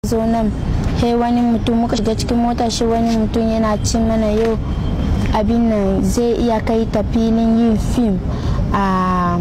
zo nan sai wani mutum muka shiga cikin mota shi wani mutum yana ci mana yau abin nan zai iya kai ta filin yin fim a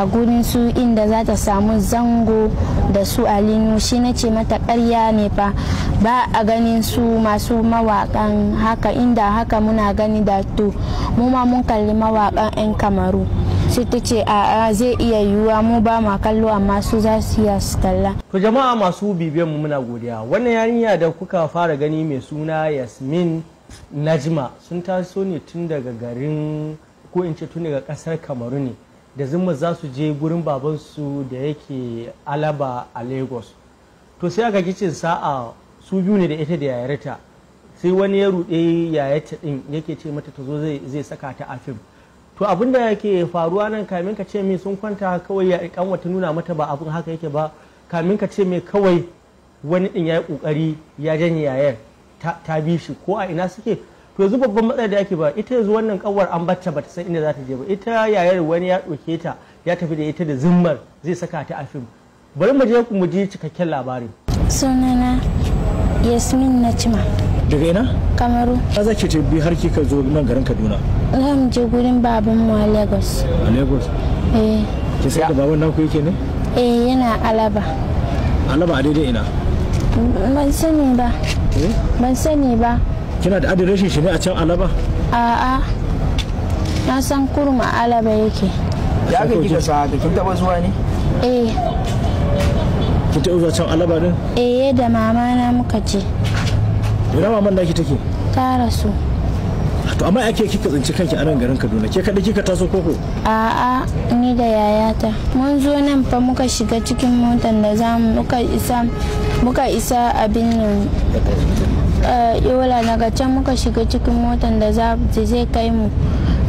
gurin su inda za ta samu zango da su Alinu. Shi na ce mata ƙarya ne fa ba a ganin su masu mawaƙan haka, inda haka muna gani da to mu ma mun kalli mawaƙan 'yan Kamaru. Sai ta ce a'a zai iya yiwuwa mu ba ma kallo amma su za su iya su kalla. To jama'a masu bibiyan mu muna godiya. Wannan yarinya da kuka fara gani mai suna Yasmin Najma sun taso ne tun daga garin ko in ce tun daga kasar Kamaru ne, da zuma za su je gurin babansu da yake Alaba a Lagos. To sai aka kicin sa'a su biyu ne da ita da yayarta, sai wani ya ruɗe yayarta din yake ce mata ta zo zai saka ta a fim. To abin da yake faruwa nan, kamin ka ce mai sun kwanta kawai ya kanwata nuna mata ba abin haka yake ba, kamin ka ce mai kawai wani din ya yi kokari ya janye yayar ta bi shi ko a ina suke. To yanzu babban matsalar da ake ba ita yanzu wannan kawar an bata bata san inda za ta je ba, ita yayar wani ya ɗauke ta ya tafi da ita da zimmar zai saka ta a fim. Bari mu je mu ji cikakken labarin. Sunana Yasmin Najma. Daga ina? Kamaru. Za ki ce bi har kika zo nan garin Kaduna? Za mu je gurin babanmu a Lagos. A Lagos? Ki sai da baban naku yake ne? Yana Alaba. Alaba a daidai ina? Ban sani ba. Ban sani ba. Kina da adireshin shi ne a can Alaba? A'a. Na san kurum a Alaba yake. Ya ga kika sa haka kin taba zuwa ne? Kin taɓa zuwa can Alaba din? Da mama na muka je. Ina maman naki take? Ta rasu. To amma ake kika tsinci kanki a nan garin Kaduna, ke kaɗai kika taso koko? A'a, ni da yayata. Mun zo nan fa muka shiga cikin motar da za mu muka isa abin nan. Yola daga can muka shiga cikin motar da zai kai mu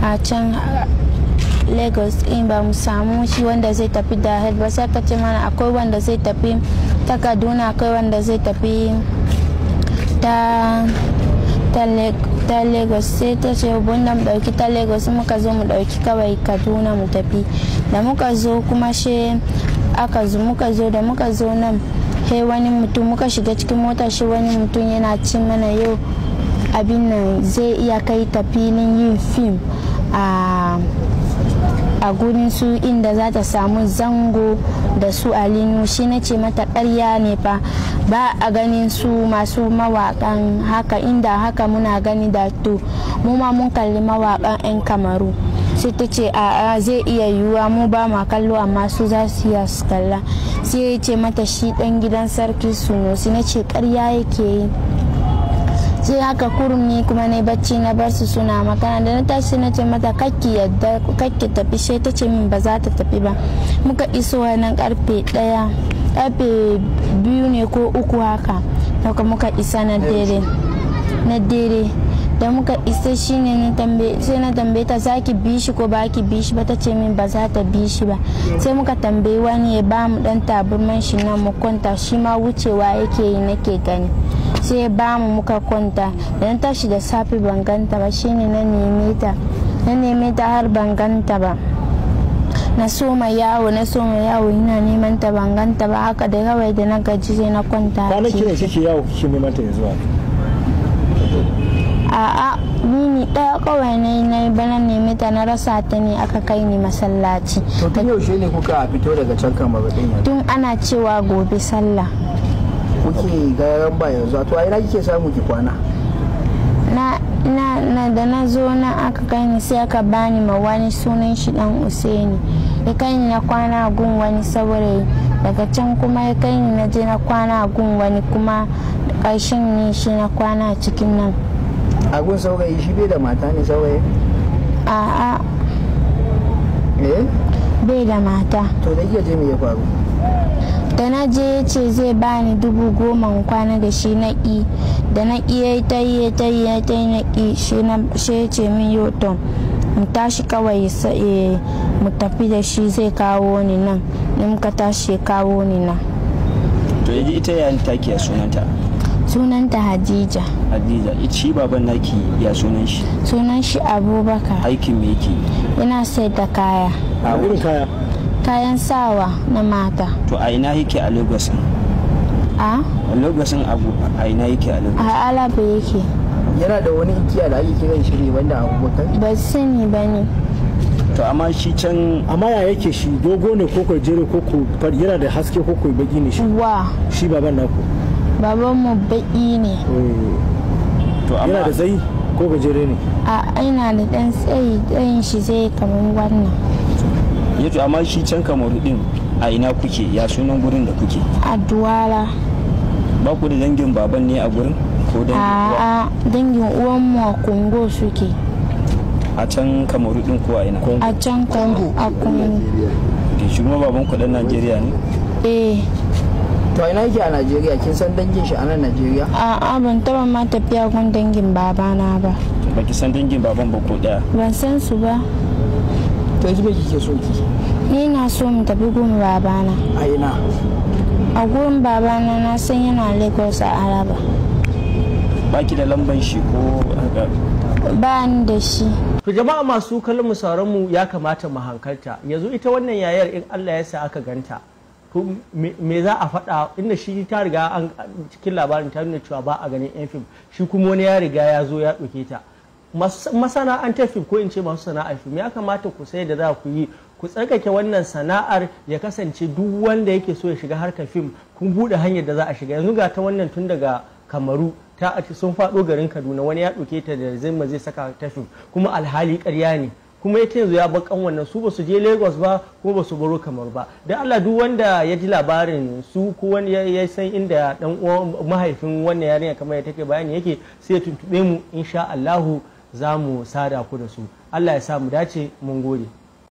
a can Lagos in ba mu samu shi wanda zai tafi da head ba, sai ka ce mana akwai wanda zai tafi ta Kaduna, akwai wanda zai tafi ta Lagos. Sai ta ce bunda mu dauki ta Lagos, muka zo mu dauki kawai Kaduna mu tafi. Da muka zo kuma muka zo nan sai wani mutum muka shiga cikin mota shi wani mutum yana ci mana yau abin nan zai iya kai ta filin yin fim a gurin su inda za ta samu zango da su Alinu. Shi na ce mata ƙarya ne fa ba a ganin su masu mawaƙan haka, inda haka muna gani da to mu ma mun kalli mawaƙan 'yan Kamaru. Sai ta ce a'a zai iya yiwuwa mu ba ma kallo amma su za su iya su kalla. Sai ya ce mata shi ɗan gidan sarki Sunusi. Na ce ƙarya yake yi. Sai haka kurum ni kuma na bacci na bar su suna magana. Da na tashi na ce mata kakki yadda kakki tafi. Sai ta ce min ba za ta tafi ba. Muka iso wannan karfe 2 ne ko 3 haka. Daga muka isa na dare. Da muka isa shine sai na tambaye ta za ki bi shi ko ba ki bi shi ba, ta ce min ba za ta bi shi ba. Sai muka tambayi wani ya ba mu dan taburman shi nan mu kwanta, shi ma wucewa yake yi nake gani. Sai ya ba mu muka kwanta. Da na tashi da safe ban ganta ba, shine na neme ta har ban ganta ba. Na soma yawo ina neman ta ban ganta ba, haka da kawai da na gaji sai na kwanta. Kwanan ki ne kike yawo kike neman ta yanzu? A'a, ni ɗaya kawai na bana neme ta na rasa ta ne aka kai ni masallaci. To tun yaushe ne kuka fito daga can Kamaru din yanzu? Tun ana cewa gobe sallah. Kuke garan ba yanzu, to a ina kike samu ki kwana? Da na zo na aka kai ni sai aka bani ma wani sunan shi dan Usaini. Ya kai ni na kwana gun wani saurayi. Daga can kuma ya kai ni na je na kwana gun wani kuma ƙarshen ne shi na kwana cikin nan. A gun saurayi shi bai da mata ne saurayi? A'a. Bai da mata. To da iya je me ya faru? Da na je ya ce zai bani 10,000 kwana da shi na ƙi. Da na ƙi ya yi na ƙi shi ya ce min yau to mu tashi kawai mu tafi da shi zai kawo ni nan. In muka tashi ya kawo ni nan. To ita ya take ya sunanta? Sunanta Hadija. Shi baban naki ya sunan shi? Sunan shi Abubakar. Aikin me yake? Ina sai da kaya. Irin kaya? Kayan sawa na mata. To a ina yake a Lagos? a lokacin abu a ina yake a lokacin? a alaba yake. yana da wani ikiya da ake kiran shi ne wanda abubakar ba sani ba ne. To amma shi can amma ya yake shi dogo ne ko jere ko fari, yana da haske ko baki ne shi shi baban naku? baban mu baki ne. to amma yana da tsayi ko gajere ne? a ina da dan tsayi, tsayin shi zai kamar wannan. yato amma shi can Kamaru din a ina kuke, ya sunan gurin da kuke? a Duwala. Ba ku da dangin baban ne a gurin ko dangin uwa? a dangin uwan mu a Congo suke. A can Kamaru din ko a ina? a can Congo. a Congo. Shi kuma baban ku dan Najeriya ne? to ina yake a Najeriya? kin san dangin shi a nan Najeriya? a ban taba ma tafiya gun dangin babana ba. Baki san dangin baban ba ko daya? ban san su ba. to yanzu me kike so ki? ni na so mu tafi gun babana. a ina? a gurin babana na san yana Lagos a Alaba. Baki da lamban shi ko haka? ba ni da shi. to jama'a masu kallon mu sauran mu ya kamata mu hankalta, yanzu ita wannan yayar in Allah ya sa aka ganta to me za a faɗa, inda shi ta riga an cikin labarin ta nuna cewa ba a ganin yan fim, shi kuma wani ya riga ya zo ya ɗauke ta. Masana'antar fim ko in ce masu sana'ar fim ya kamata ku sai da za ku yi, ku tsarkake wannan sana'ar ya kasance duk wanda yake so ya shiga harkar fim kun buɗe hanyar da za a shiga. Yanzu ga ta wannan tun daga Kamaru ta sun faɗo garin Kaduna, wani ya ɗauke ta da zai saka ta fim, kuma alhali ƙarya ne, kuma ita yanzu ya bakan wannan su ba su je Lagos ba kuma ba su baro Kamaru ba. Dan Allah duk wanda ya ji labarin su ko wani ya san inda dan uwan mahaifin wannan yarinya kamar ya take bayani yake sai ya tuntube mu, insha Allahu za mu sada ku da su. Allah ya sa mu dace, mun gode.